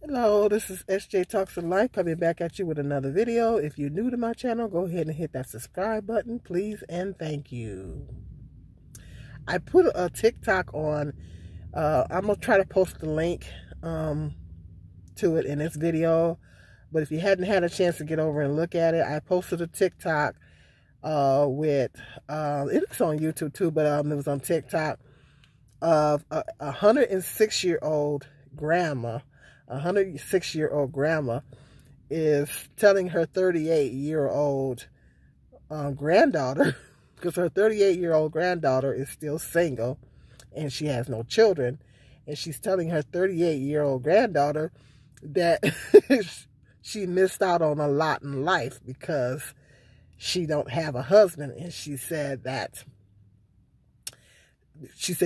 Hello, this is SJ Talks of Life coming back at you with another video. If you're new to my channel, go ahead and hit that subscribe button, please, and thank you. I put a TikTok on. I'm going to try to post the link to it in this video. But if you hadn't had a chance to get over and look at it, I posted a TikTok with, it's on YouTube too, but it was on TikTok, of a 106-year-old grandma. A 106-year-old grandma is telling her 38-year-old granddaughter, because her 38-year-old granddaughter is still single and she has no children, and she's telling her 38-year-old granddaughter that she missed out on a lot in life because she don't have a husband. And she said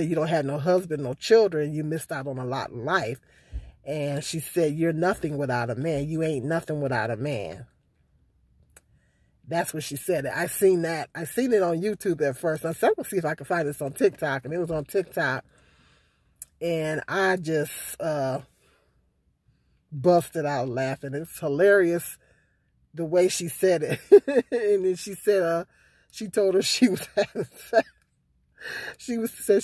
you don't have no husband, no children, you missed out on a lot in life. And she said, you're nothing without a man. You ain't nothing without a man. That's what she said. I seen that. I seen it on YouTube at first. I said, let's see if I can find this on TikTok. And it was on TikTok. And I just busted out laughing. It's hilarious the way she said it. And then she said, she told her she was having sex.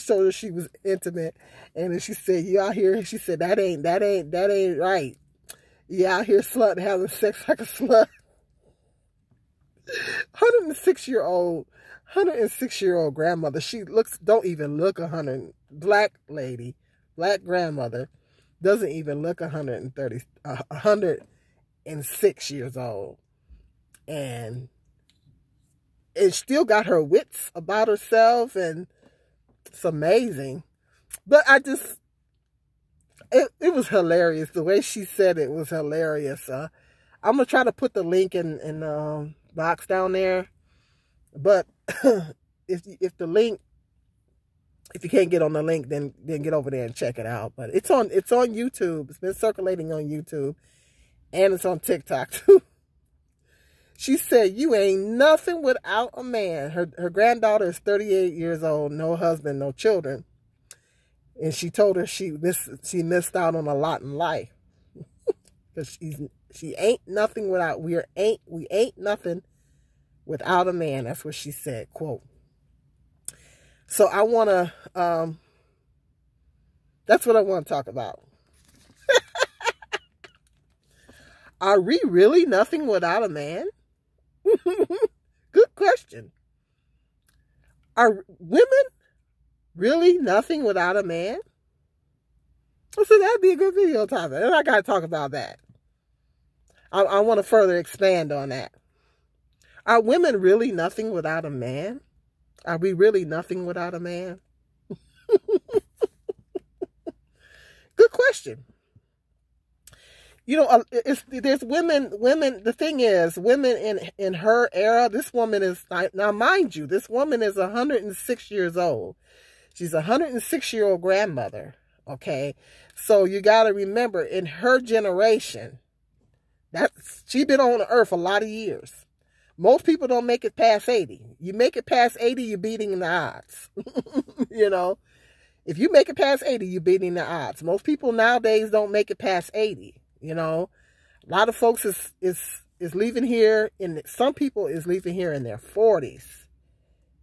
Told her she was intimate, and then she said, "You out here?" She said, "That ain't right. You out here slut having sex like a slut." 106-year-old grandmother. She don't even look 100. Black lady, black grandmother, doesn't even look 106 years old, and still got her wits about herself, and it's amazing. But it was hilarious. The way she said it was hilarious. I'm going to try to put the link in the box down there. But if you can't get on the link, then get over there and check it out. But it's on YouTube. It's been circulating on YouTube, and it's on TikTok too. She said, you ain't nothing without a man. Her granddaughter is 38 years old, no husband, no children. And she told her she missed out on a lot in life. Because she ain't nothing without, we ain't nothing without a man. That's what she said, quote. So I want to, that's what I want to talk about. Are we really nothing without a man? Good question. Are women really nothing without a man? So that'd be a good video topic. And I got to talk about that. I want to further expand on that. Are women really nothing without a man? Are we really nothing without a man? Good question. You know, there's women, the thing is, women in her era, this woman is, now mind you, this woman is 106 years old. She's a 106-year-old grandmother, okay? So you got to remember, in her generation, she's been on the earth a lot of years. Most people don't make it past 80. You make it past 80, you're beating the odds. You know, if you make it past 80, you're beating the odds. Most people nowadays don't make it past 80. You know, a lot of folks is leaving here, some people is leaving here in their 40s.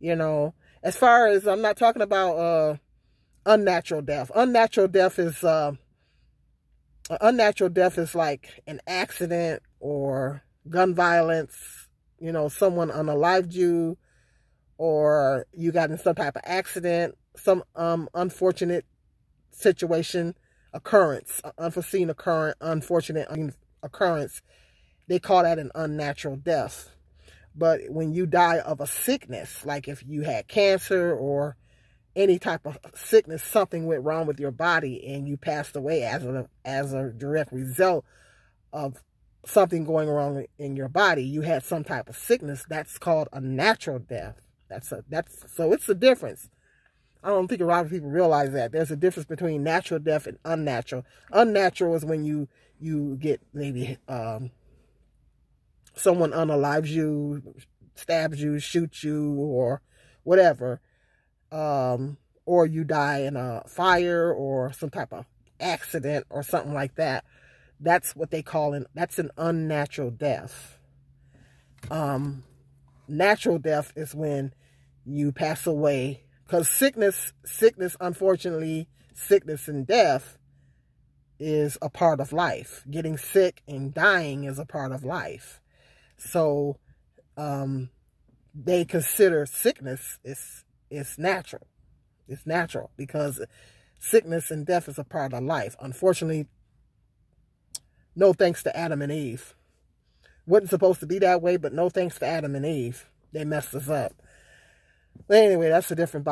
You know, as far as, I'm not talking about unnatural death. Unnatural death is like an accident or gun violence. You know, someone unalived you, or you got in some type of accident, some unfortunate situation. Occurrence, unforeseen unfortunate occurrence. They call that an unnatural death. But when you die of a sickness, like if you had cancer or any type of sickness, something went wrong with your body and you passed away as a direct result of something going wrong in your body, you had some type of sickness, that's called a natural death. So it's the difference. I don't think a lot of people realize that. There's a difference between natural death and unnatural. Unnatural is when you get maybe someone unalives you, stabs you, shoots you, or whatever. Or you die in a fire or some type of accident or something like that. That's what they call that's an unnatural death. Natural death is when you pass away, because sickness, unfortunately, sickness and death is a part of life. Getting sick and dying is a part of life. So they consider sickness is natural. It's natural because sickness and death is a part of life. Unfortunately, no thanks to Adam and Eve. Wasn't supposed to be that way, but no thanks to Adam and Eve. They messed us up. But anyway, that's a different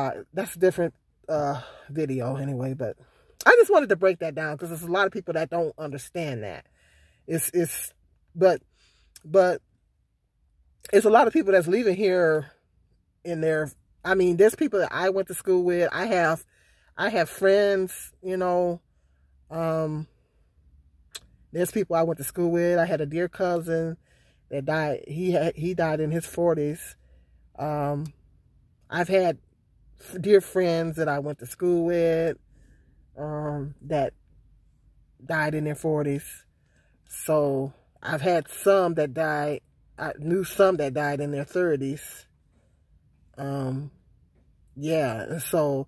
video anyway, but I just wanted to break that down because there's a lot of people that don't understand that. But it's a lot of people that's leaving here in their, I mean, there's people that I went to school with. I have friends, you know, there's people I went to school with. I had a dear cousin that died. He died in his 40s. I've had dear friends that I went to school with that died in their 40s. So I've had some that died. I knew some that died in their 30s. Yeah, so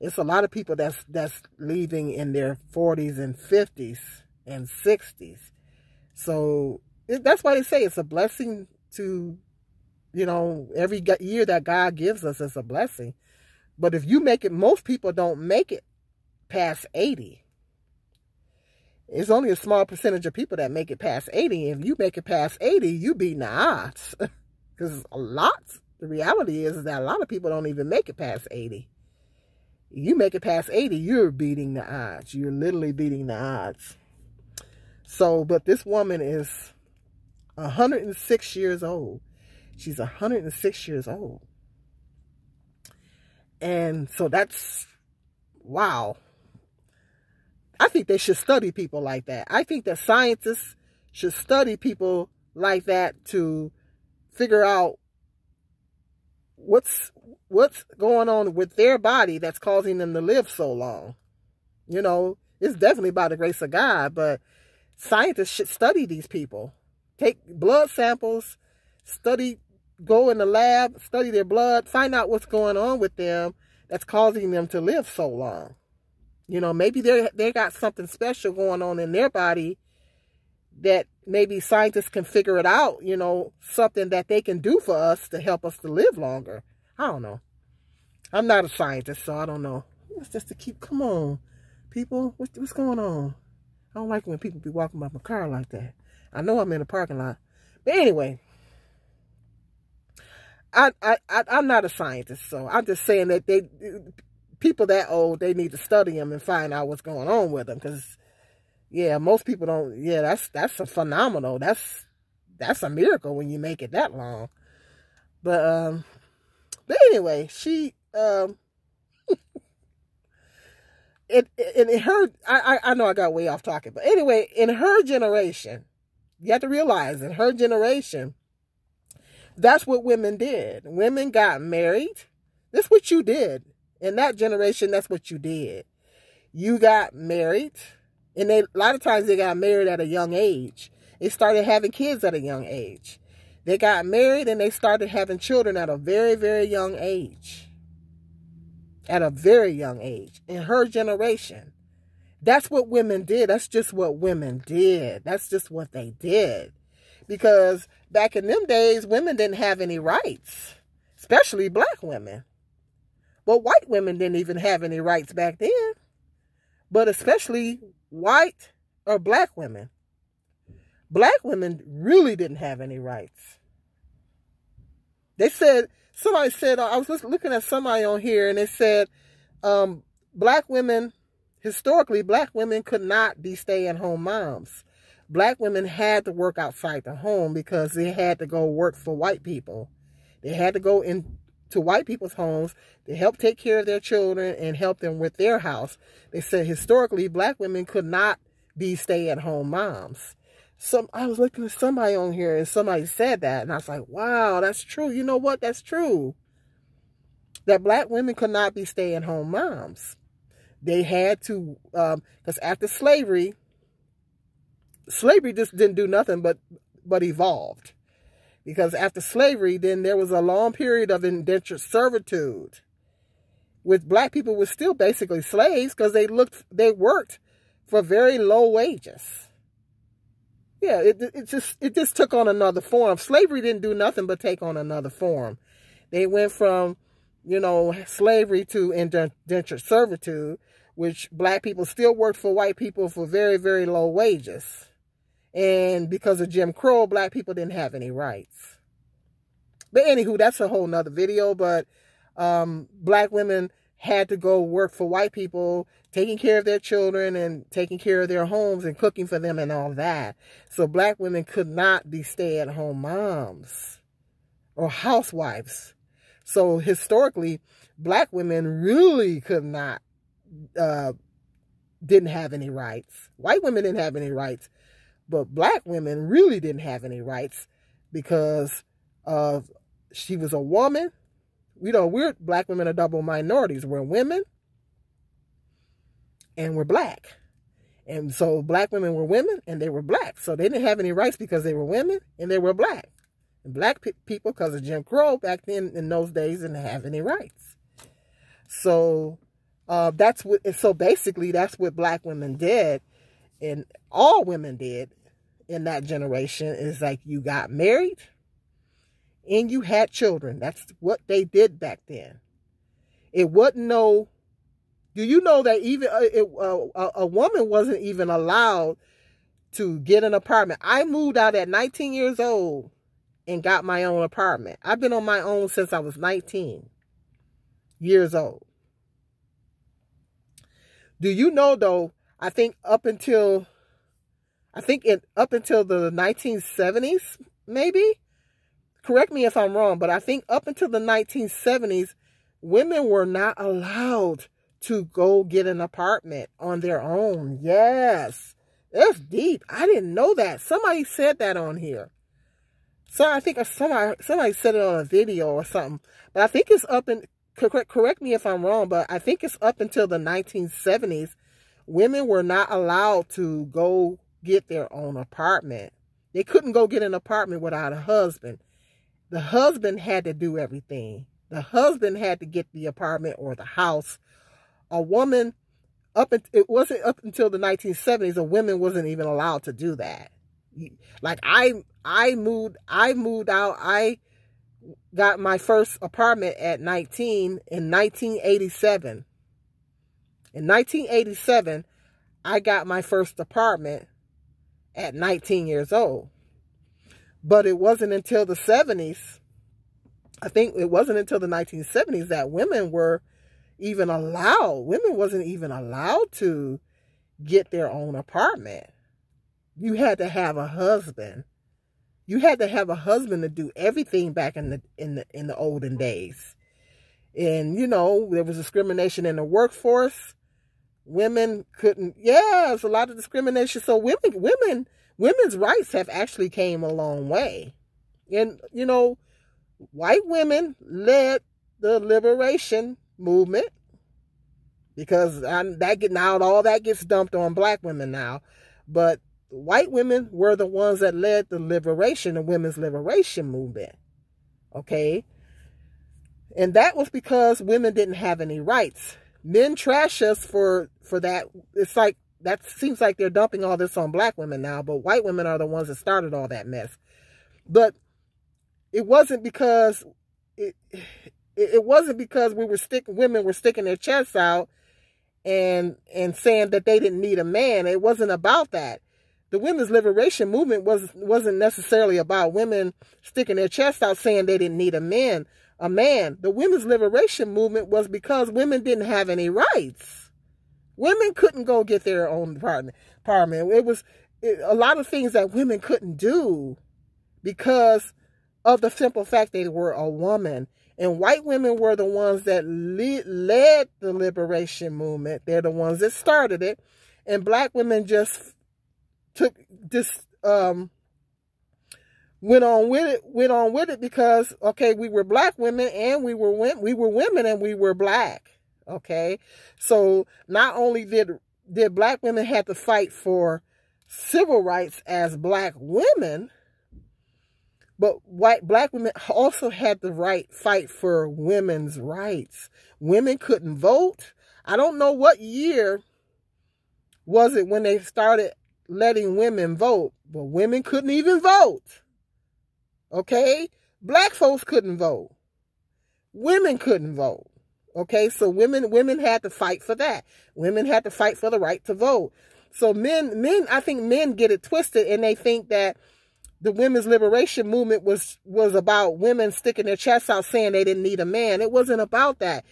it's a lot of people that's leaving in their 40s and 50s and 60s. So that's why they say it's a blessing to, you know, every year that God gives us is a blessing. But if you make it, most people don't make it past 80. It's only a small percentage of people that make it past 80. If you make it past 80, you beating the odds. Because the reality is that a lot of people don't even make it past 80. You make it past 80, you're beating the odds. You're literally beating the odds. So, but this woman is 106 years old. She's 106 years old. And so that's, wow. I think they should study people like that. I think that scientists should study people like that to figure out what's going on with their body that's causing them to live so long. You know, it's definitely by the grace of God, but scientists should study these people. Take blood samples, go in the lab, study their blood, find out what's going on with them that's causing them to live so long. You know, maybe they got something special going on in their body that maybe scientists can figure it out, you know, something that they can do for us to help us to live longer. I don't know. I'm not a scientist, so I don't know. It's just to keep, come on, people, what's going on? I don't like when people be walking by my car like that. I know I'm in a parking lot. But anyway, I'm not a scientist, so I'm just saying that people that old, they need to study them and find out what's going on with them. Because, yeah, most people don't. Yeah, that's a phenomenal. That's a miracle when you make it that long. But anyway, she in her, I know I got way off talking, but anyway, in her generation, you have to realize, in her generation, that's what women did. Women got married. That's what you did. In that generation, that's what you did. You got married, and a lot of times they got married at a young age. They started having kids at a young age. They got married and they started having children at a very, very young age. At a very young age. In her generation. That's what women did. That's just what women did. That's just what they did. Because back in them days, women didn't have any rights. Especially black women. But white women didn't even have any rights back then. But especially white or black women. Black women really didn't have any rights. They said, somebody said, I was looking at somebody on here and it said, black women, historically, black women could not be stay-at-home moms. Black women had to work outside the home because they had to go work for white people. They had to go into white people's homes to help take care of their children and help them with their house. They said historically, black women could not be stay-at-home moms. I was looking at somebody on here and somebody said that, and I was like, wow, that's true. You know what? That's true. That black women could not be stay-at-home moms. They had to, because after slavery, slavery just didn't do nothing but evolved. Because after slavery, then there was a long period of indentured servitude, with black people were still basically slaves because they worked for very low wages. Yeah, it just took on another form. Slavery didn't do nothing but take on another form. They went from, slavery to indentured servitude, which black people still worked for white people for very, very low wages. And because of Jim Crow, black people didn't have any rights. But anywho, that's a whole nother video. But black women had to go work for white people, taking care of their children and taking care of their homes and cooking for them and all that. So black women could not be stay-at-home moms or housewives. So historically, black women really could not, didn't have any rights. White women didn't have any rights, but black women really didn't have any rights because she was a woman. We're black women are double minorities. We're women and we're black. And so black women were women and they were black. So they didn't have any rights because they were women and they were black. And black people, because of Jim Crow back then in those days, didn't have any rights. So basically that's what black women did, and all women did in that generation, is like you got married and you had children. That's what they did back then. It wasn't no... Do you know that even a woman wasn't even allowed to get an apartment? I moved out at 19 years old and got my own apartment. I've been on my own since I was 19 years old. Do you know, though, I think up until the 1970s, maybe? Correct me if I'm wrong, but I think up until the 1970s, women were not allowed to go get an apartment on their own. Yes. That's deep. I didn't know that. Somebody said that on here. So I think somebody said it on a video or something. But I think it's correct me if I'm wrong, but I think it's up until the 1970s, women were not allowed to go get their own apartment. They couldn't go get an apartment without a husband. The husband had to do everything. The husband had to get the apartment or the house. A woman, it wasn't up until the 1970s, a woman wasn't even allowed to do that. Like I moved out. I got my first apartment at 19 in 1987. In 1987, I got my first apartment at 19 years old. But it wasn't until the 70s, I think it wasn't until the 1970s that women were even allowed. Women wasn't even allowed to get their own apartment. You had to have a husband. You had to have a husband to do everything back in the olden days. And there was discrimination in the workforce. Women couldn't. Yeah, there's a lot of discrimination. So women's rights have actually came a long way. And white women led the liberation movement, because all that gets dumped on black women now. But white women were the ones that led the women's liberation movement. Okay? And that was because women didn't have any rights. Men trash us for that. It's like, that seems like they're dumping all this on black women now, but white women are the ones that started all that mess. But it wasn't because women were sticking their chests out and saying that they didn't need a man. It wasn't about that. The women's liberation movement wasn't necessarily about women sticking their chests out saying they didn't need a man. The women's liberation movement was because women didn't have any rights. Women couldn't go get their own apartment. It was a lot of things that women couldn't do because of the simple fact they were a woman. And white women were the ones that led the liberation movement. They're the ones that started it. And black women just went on with it because, okay, we were black women and we were women and we were black. Okay. So not only did black women have to fight for civil rights as black women, but black women also had the right fight for women's rights. Women couldn't vote. I don't know what year was it when they started letting women vote, but women couldn't even vote. Okay? Black folks couldn't vote. Women couldn't vote. Okay? So women had to fight for that. Women had to fight for the right to vote. So I think men get it twisted, and they think that the women's liberation movement was about women sticking their chests out saying they didn't need a man. It wasn't about that.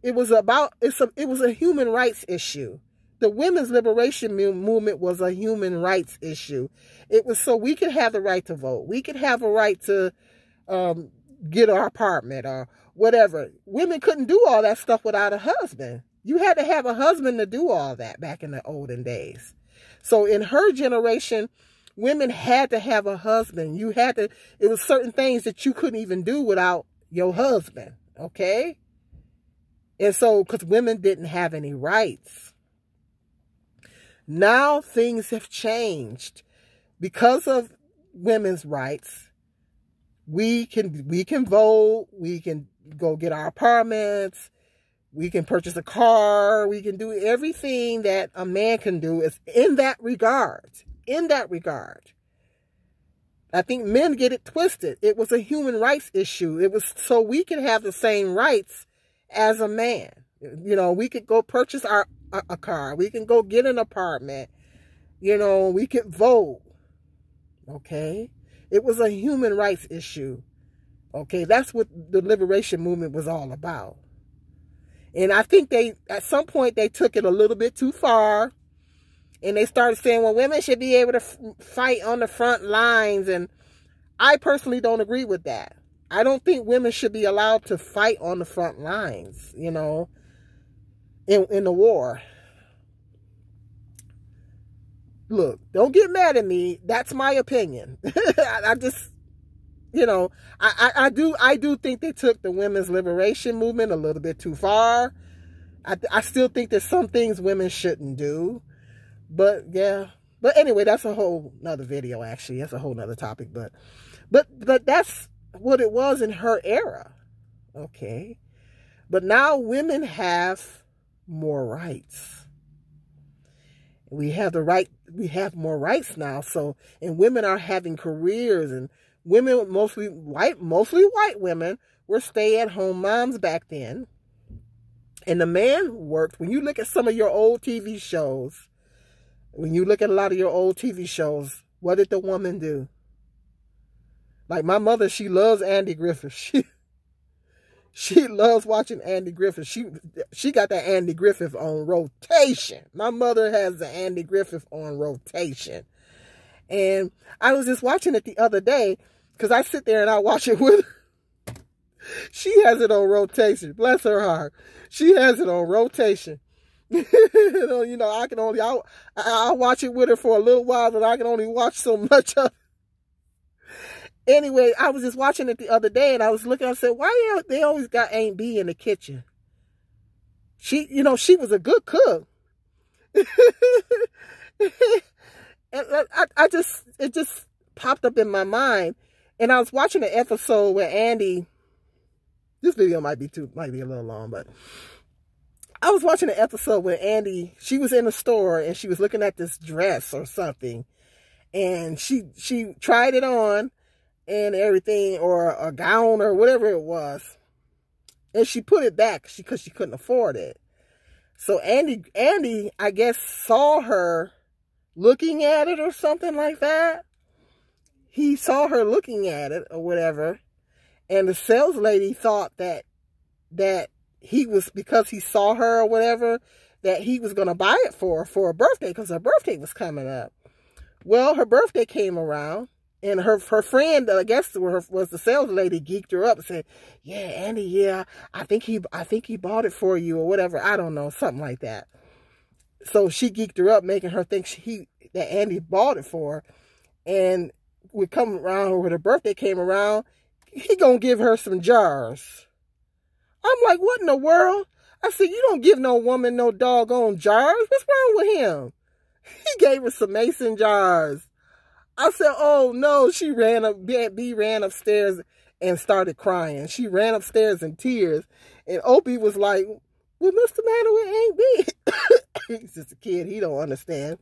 It was a human rights issue. The women's liberation movement was a human rights issue. It was so we could have the right to vote. We could have a right to get our apartment or whatever. Women couldn't do all that stuff without a husband. You had to have a husband to do all that back in the olden days. So in her generation, women had to have a husband. It was certain things that you couldn't even do without your husband. Okay? And so, because women didn't have any rights. Now things have changed. Because of women's rights, we can vote, we can go get our apartments, we can purchase a car, we can do everything that a man can do is in that regard. In that regard. I think men get it twisted. It was a human rights issue. It was so we could have the same rights as a man. You know, we could go purchase a car. We can go get an apartment. You know, we could vote. Okay? It was a human rights issue. Okay? That's what the liberation movement was all about. And I think at some point, they took it a little bit too far. And they started saying, well, women should be able to fight on the front lines. And I personally don't agree with that. I don't think women should be allowed to fight on the front lines, you know, in the war. Look, don't get mad at me. That's my opinion. I just, you know, I do think they took the women's liberation movement a little bit too far. I still think there's some things women shouldn't do. But yeah, but anyway, that's a whole nother video, actually. That's a whole nother topic, but that's what it was in her era. Okay. But now women have more rights. We have more rights now. So, and women are having careers, and women, mostly white women, were stay-at-home moms back then. And the man worked. When you look at some of your old TV shows, when you look at a lot of your old TV shows, what did the woman do? Like my mother, she loves Andy Griffith. She loves watching Andy Griffith. She got that Andy Griffith on rotation. My mother has the Andy Griffith on rotation. And I was just watching it the other day because I sit there and I watch it with her. She has it on rotation. Bless her heart. She has it on rotation. You know, I'll watch it with her for a little while, but I can only watch so much of it. Anyway, I was just watching it the other day, and I was looking, I said, why they always got Aunt B in the kitchen? She was a good cook. And it just popped up in my mind. And I was watching an episode where Andy, this video might be a little long, but I was watching an episode where Andy, she was in a store and she was looking at this dress or something. And she tried it on and everything, or a gown or whatever it was. And she put it back because she couldn't afford it. So Andy, I guess, saw her looking at it or something like that. He saw her looking at it or whatever. And the sales lady thought that he was, because he saw her or whatever, that he was going to buy it for her birthday, because her birthday was coming up. Well, her birthday came around, and her friend, I guess was the sales lady, geeked her up and said, yeah, Andy, yeah, I think he bought it for you or whatever. I don't know, something like that. So she geeked her up, making her think that Andy bought it for her. And we come around, when her birthday came around, he gonna give her some jars. I'm like, what in the world? I said, you don't give no woman no doggone jars. What's wrong with him? He gave her some mason jars. I said, oh no. She ran up, B ran upstairs and started crying. She ran upstairs in tears. And Opie was like, well, what's the matter with Aunt B? He's just a kid. He don't understand.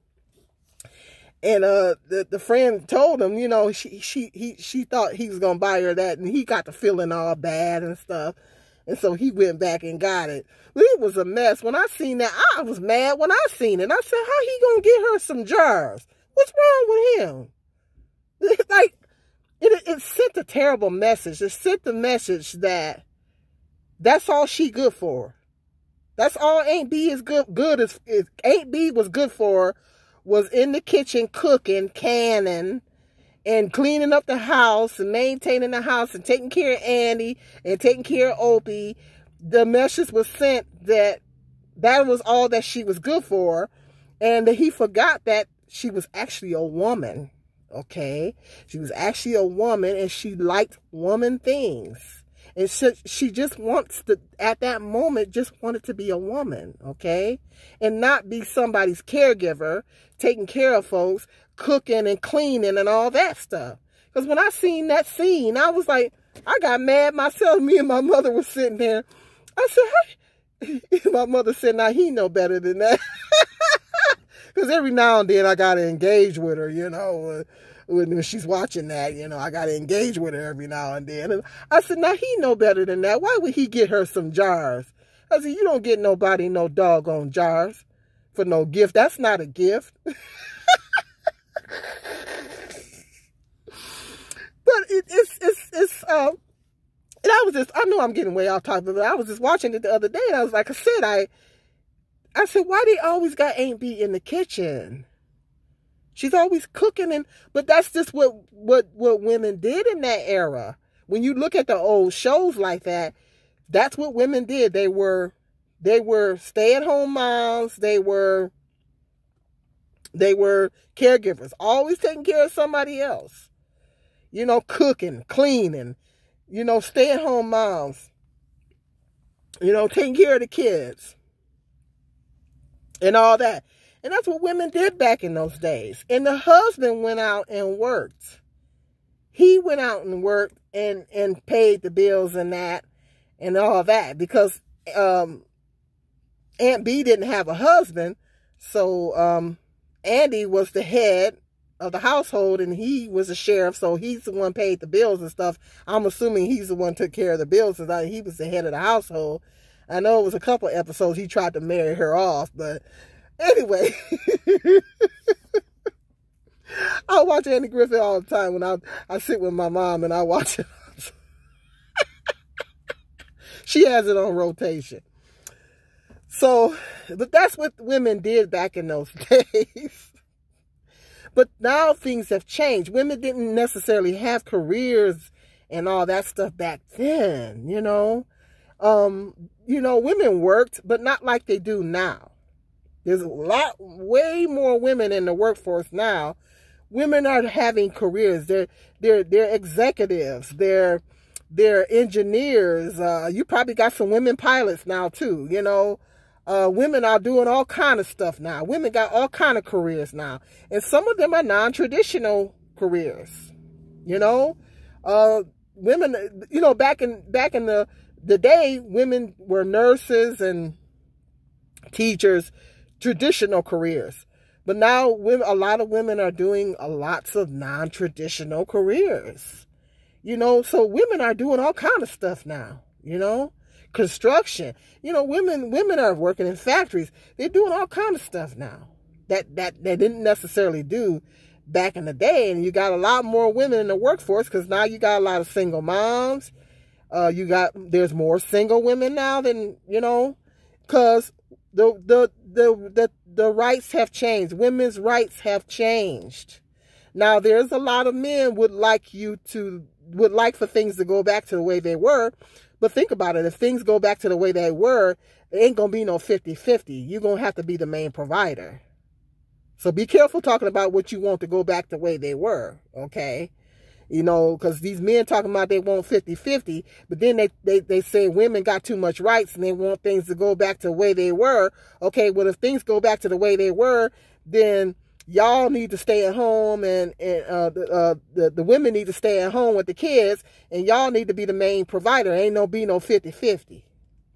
And the friend told him, you know, she thought he was going to buy her that. And he got to feeling all bad and stuff. And so he went back and got it. But it was a mess. When I seen that, I was mad when I seen it. I said, how he going to get her some jars? What's wrong with him? Like, it sent a terrible message. It sent the message that that's all she good for. That's all Aunt B is good is Aunt B was good for, was in the kitchen cooking, canning, and cleaning up the house and maintaining the house and taking care of Andy and taking care of Opie. The message was sent that that was all that she was good for, and that he forgot that she was actually a woman. Okay, she was actually a woman, and she liked woman things, and she just wants to, at that moment, just wanted to be a woman. Okay, and not be somebody's caregiver, taking care of folks, cooking and cleaning and all that stuff. Because when I seen that scene, I was like, I got mad myself. Me and my mother were sitting there. I said, hey. My mother said, now he know better than that. Because every now and then I got to engage with her, you know, when she's watching that, you know, I got to engage with her every now and then. And I said, now he know better than that. Why would he get her some jars? I said, you don't get nobody no doggone jars for no gift. That's not a gift. But and I know I'm getting way off topic, but I was just watching it the other day, and I was like, I said, why they always got Aunt B in the kitchen? She's always cooking, but that's just what women did in that era. When you look at the old shows like that, that's what women did. They were stay-at-home moms. They were caregivers, always taking care of somebody else. You know, cooking, cleaning, you know, stay-at-home moms, you know, taking care of the kids and all that. And that's what women did back in those days. And the husband went out and worked. He went out and worked and paid the bills and that and all that, because Aunt B didn't have a husband. So Andy was the head of the household, and he was a sheriff, so he's the one paid the bills and stuff. I'm assuming he's the one took care of the bills, and he was the head of the household. I know it was a couple episodes he tried to marry her off, but anyway. I watch Andy Griffith all the time when I sit with my mom and I watch it. She has it on rotation. So, but that's what women did back in those days. But now things have changed. Women didn't necessarily have careers and all that stuff back then, you know. You know, women worked, but not like they do now. There's way more women in the workforce now. Women are having careers. They're executives. They're engineers. You probably got some women pilots now too, you know. Women are doing all kind of stuff now. Women got all kind of careers now. And some of them are non-traditional careers. You know? Women, you know, back in the day, women were nurses and teachers, traditional careers. But now a lot of women are doing lots of non-traditional careers. You know, so women are doing all kind of stuff now, you know? Construction. You know, women are working in factories. They're doing all kind of stuff now that they didn't necessarily do back in the day. And you got a lot more women in the workforce because now you got a lot of single moms. There's more single women now than, you know, because the rights have changed. Women's rights have changed. Now there's a lot of men would like for things to go back to the way they were. But think about it. If things go back to the way they were, it ain't going to be no 50-50. You're going to have to be the main provider. So be careful talking about what you want to go back the way they were, okay? You know, because these men talking about they want 50-50, but then they say women got too much rights and they want things to go back to the way they were. Okay, well, if things go back to the way they were, then y'all need to stay at home, and the women need to stay at home with the kids, and y'all need to be the main provider. Ain't no 50-50.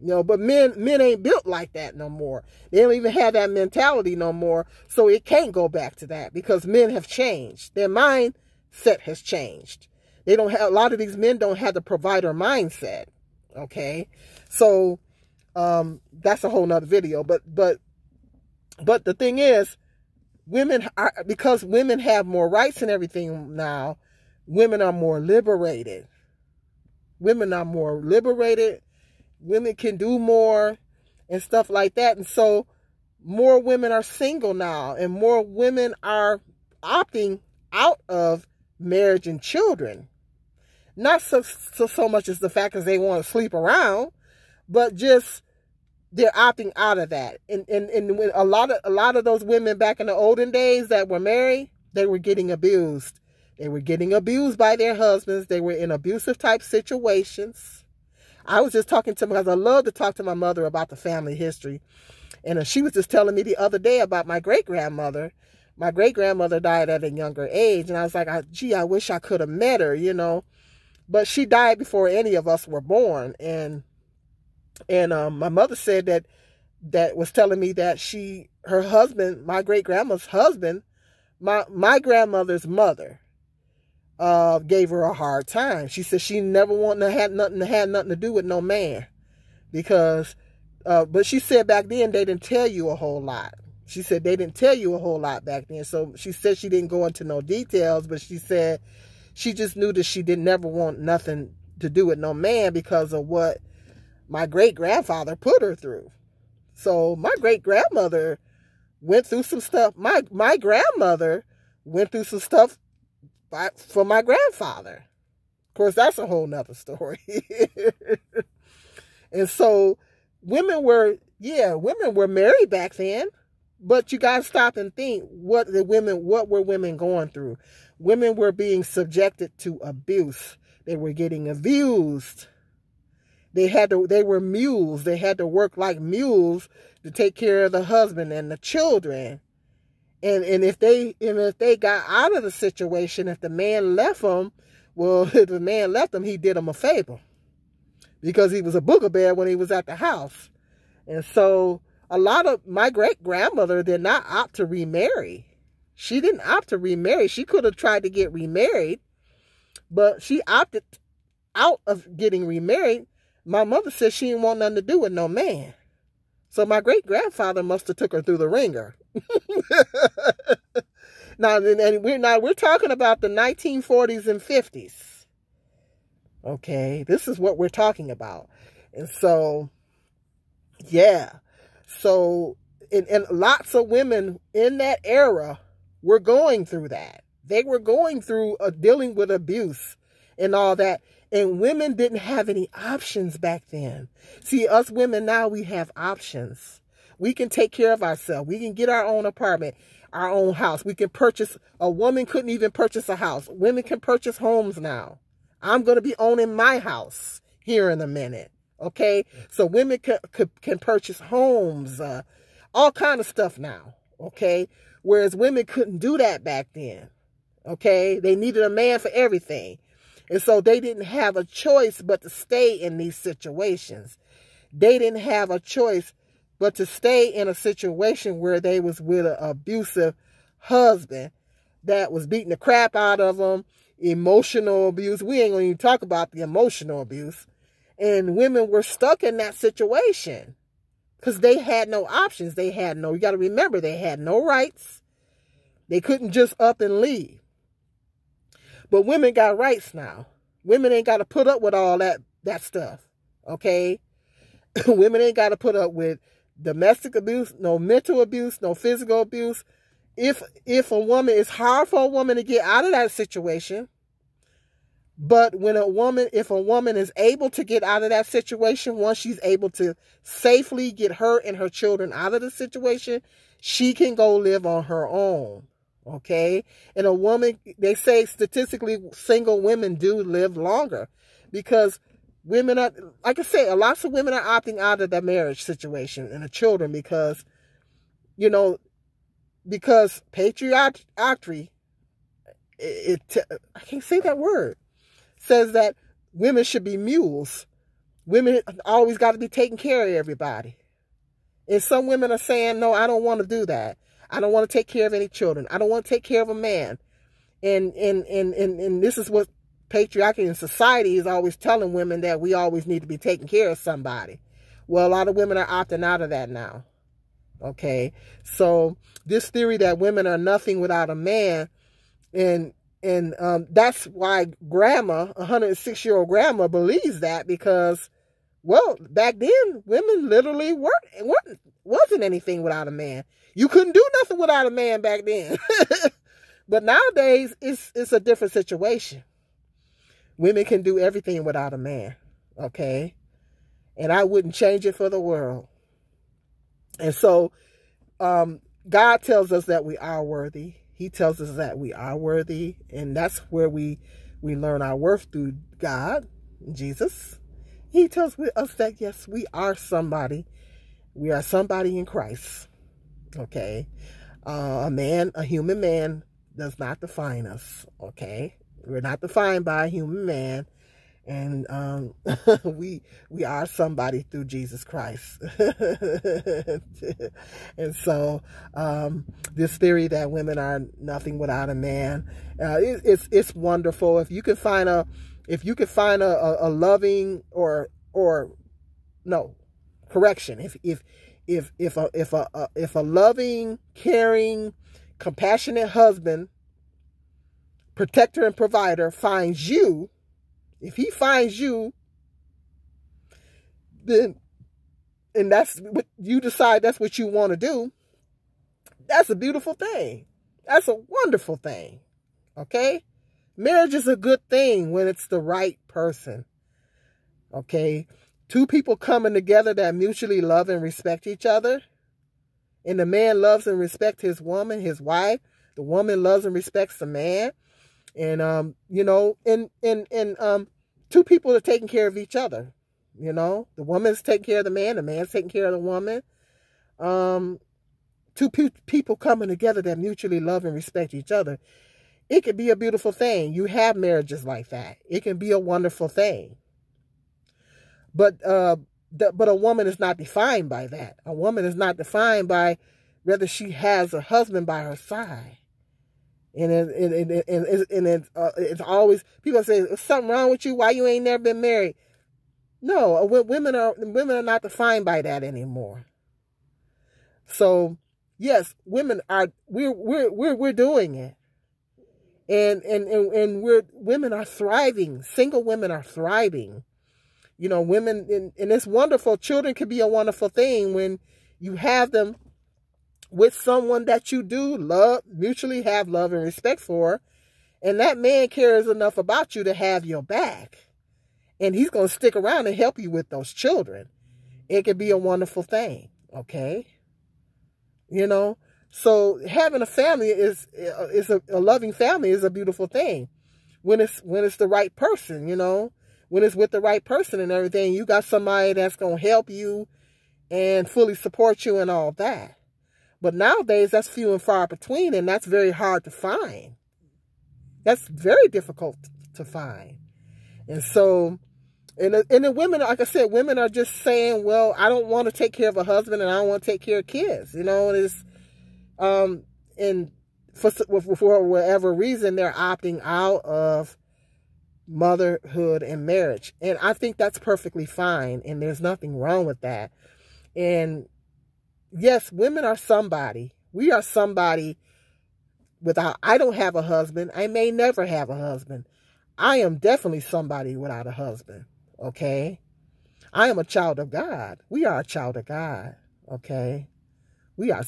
But men ain't built like that no more. They don't even have that mentality no more. So it can't go back to that, because men have changed. Their mindset has changed. They don't have, a lot of these men don't have the provider mindset. Okay. So, that's a whole nother video. But the thing is, because women have more rights and everything now, women are more liberated. Women are more liberated. Women can do more and stuff like that. And so more women are single now, and more women are opting out of marriage and children. Not so much as the fact that they want to sleep around, but just they're opting out of that. And when a lot of those women back in the olden days that were married, they were getting abused. They were getting abused by their husbands. They were in abusive type situations. I was just talking to them, because I love to talk to my mother about the family history. And she was just telling me the other day about my great-grandmother. My great-grandmother died at a younger age. And I was like, gee, I wish I could have met her, But she died before any of us were born. And my mother said that was telling me that her husband, my great-grandma's husband, my grandmother's mother, gave her a hard time. She said she never had nothing to do with no man, because, but she said back then they didn't tell you a whole lot. She said they didn't tell you a whole lot back then. So she said she didn't go into no details, but she said she just knew that she didn't never want nothing to do with no man because of what my great-grandfather put her through. So my great-grandmother went through some stuff. My grandmother went through some stuff for my grandfather. Of course, that's a whole nother story. And so women were married back then, but you got to stop and think, what were women going through? Women were being subjected to abuse. They were getting abused. They were mules. They had to work like mules to take care of the husband and the children. And if they got out of the situation, if the man left them, well, if the man left them, he did them a favor, because he was a booger bear when he was at the house. And so a lot of my great-grandmother did not opt to remarry. She didn't opt to remarry. She could have tried to get remarried, but she opted out of getting remarried. My mother said she didn't want nothing to do with no man. So my great-grandfather must have took her through the ringer. Now we're talking about the 1940s and 50s. Okay, this is what we're talking about. And so, yeah. So, and lots of women in that era were going through that. They were going through dealing with abuse and all that. And women didn't have any options back then. See, us women now, we have options. We can take care of ourselves. We can get our own apartment, our own house. We can purchase. A woman couldn't even purchase a house. Women can purchase homes now. I'm going to be owning my house here in a minute. Okay? So women can purchase homes, all kind of stuff now. Okay? Whereas women couldn't do that back then. Okay? They needed a man for everything. And so they didn't have a choice but to stay in these situations. They didn't have a choice but to stay in a situation where they was with an abusive husband that was beating the crap out of them, emotional abuse. We ain't going to even talk about the emotional abuse. And women were stuck in that situation because they had no options. You got to remember, they had no rights. They couldn't just up and leave. But women got rights now. Women ain't got to put up with all that stuff. Okay? Women ain't got to put up with domestic abuse, no mental abuse, no physical abuse. If a woman, it's hard for a woman to get out of that situation. But if a woman is able to get out of that situation, once she's able to safely get her and her children out of the situation, she can go live on her own. Okay? And a woman, they say statistically, single women do live longer because women are, like I say, lots of women are opting out of the marriage situation and the children because, because patriarchy, I can't say that word, says that women should be mules. Women always got to be taking care of everybody. And some women are saying, no, I don't want to do that. I don't want to take care of any children. I don't want to take care of a man. And this is what patriarchy in society is always telling women, that we always need to be taking care of somebody. Well, a lot of women are opting out of that now. Okay. So this theory that women are nothing without a man, and that's why grandma, 106-year-old grandma, believes that, because, well, back then, women literally wasn't anything without a man. You couldn't do nothing without a man back then. But nowadays, it's a different situation. Women can do everything without a man, okay? And I wouldn't change it for the world. And so, God tells us that we are worthy. He tells us that we are worthy, and that's where we learn our worth, through God, Jesus. He tells us that, yes, we are somebody. We are somebody in Christ, okay? A human man does not define us, okay? We're not defined by a human man, and we are somebody through Jesus Christ. And so this theory that women are nothing without a man, it's wonderful. If you can find a loving or no, correction. If a loving, caring, compassionate husband, protector and provider finds you, if he finds you, then, and that's what you decide, that's what you want to do, that's a beautiful thing. That's a wonderful thing. Okay? Marriage is a good thing when it's the right person. Okay? Two people coming together that mutually love and respect each other. And the man loves and respects his woman, his wife. The woman loves and respects the man. And, two people are taking care of each other. The woman's taking care of the man's taking care of the woman. Two people coming together that mutually love and respect each other. It could be a beautiful thing. You have marriages like that. It can be a wonderful thing. But a woman is not defined by that. A woman is not defined by whether she has a husband by her side. And it's always, people say, "Is something wrong with you? Why you ain't never been married?" No, women are not defined by that anymore. So yes, women are, we're doing it, and women are thriving. Single women are thriving. Women, and it's wonderful. Children can be a wonderful thing when you have them with someone that you do love, mutually have love and respect for, and that man cares enough about you to have your back, and he's going to stick around and help you with those children. It can be a wonderful thing, okay? So having a family is a loving family is a beautiful thing when it's the right person, when it's with the right person and everything. You got somebody that's going to help you and fully support you and all that. But nowadays, that's few and far between, and that's very hard to find. That's very difficult to find. And so, and the women, like I said, women are just saying, well, I don't want to take care of a husband, and I don't want to take care of kids. And it's, and for whatever reason, they're opting out of motherhood and marriage. And I think that's perfectly fine, and there's nothing wrong with that. And yes, women are somebody. We are somebody without, I don't have a husband. I may never have a husband. I am definitely somebody without a husband, okay? I am a child of God. We are a child of God, okay? We are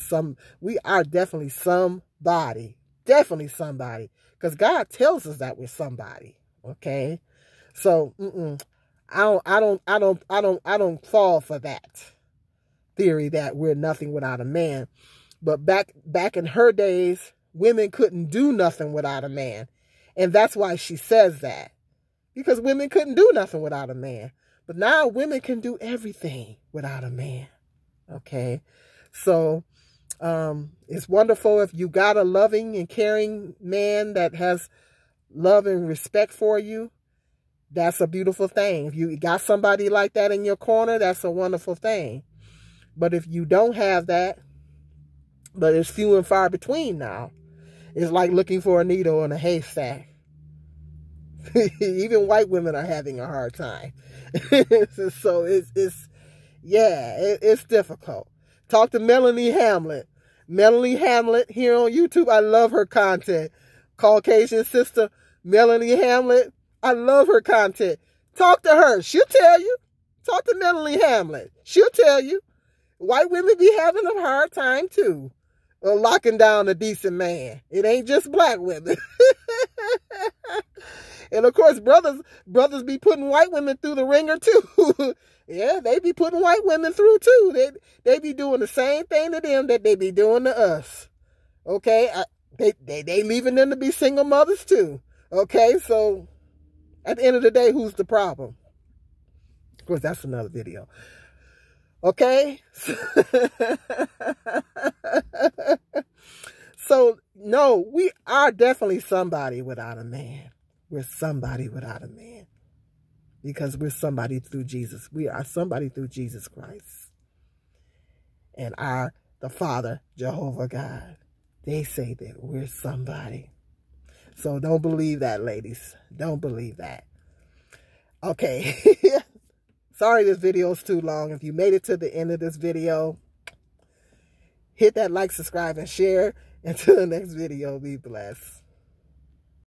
definitely somebody. Definitely somebody. Because God tells us that we're somebody, okay? So, I don't fall for that theory that we're nothing without a man. But back in her days, women couldn't do nothing without a man. And that's why she says that. Because women couldn't do nothing without a man. But now women can do everything without a man. Okay? So, It's wonderful if you got a loving and caring man that has love and respect for you. That's a beautiful thing. If you got somebody like that in your corner, that's a wonderful thing. But if you don't have that, but it's few and far between now, it's like looking for a needle in a haystack. Even white women are having a hard time. So it's difficult. Talk to Melanie Hamlet. Melanie Hamlet here on YouTube. I love her content. Caucasian sister Melanie Hamlet. I love her content. Talk to her. She'll tell you. Talk to Melanie Hamlet. She'll tell you. White women be having a hard time too. Locking down a decent man. It ain't just black women. And of course, brothers be putting white women through the ringer too. Yeah, they be putting white women through too. They be doing the same thing to them that they be doing to us. Okay, they leaving them to be single mothers too. Okay, so at the end of the day, who's the problem? Of course, that's another video. Okay. So no, we are definitely somebody without a man. We're somebody without a man. Because we're somebody through Jesus. We are somebody through Jesus Christ. And the Father, Jehovah God. They say that we're somebody. So don't believe that, ladies. Don't believe that. Okay. Sorry this video is too long. If you made it to the end of this video, hit that like, subscribe, and share. Until the next video, be blessed.